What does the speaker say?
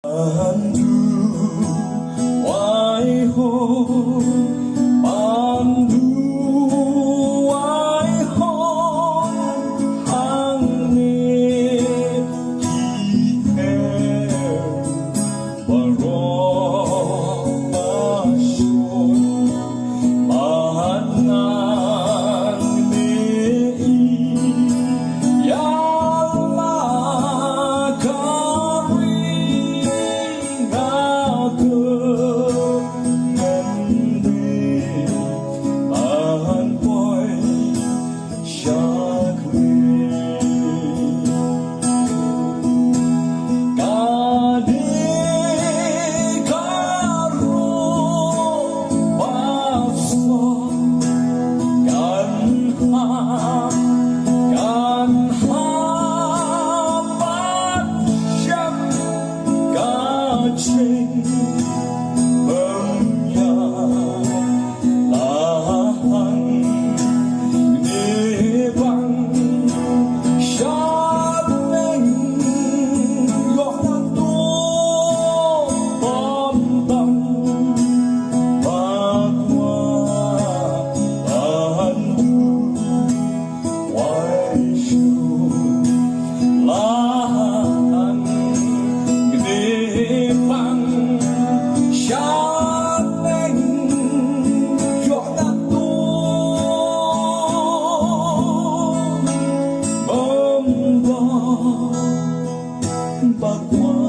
Pandu wai ho, pandu wai ho, hang ne ki her baro masyon, manang ne yalla Trình bông nhà là hằng để bằng sát anh gọi tôi bom tầm và qua bàn du quay sưu là hằng để bằng sát anh gọi tôi bom bom bạc qua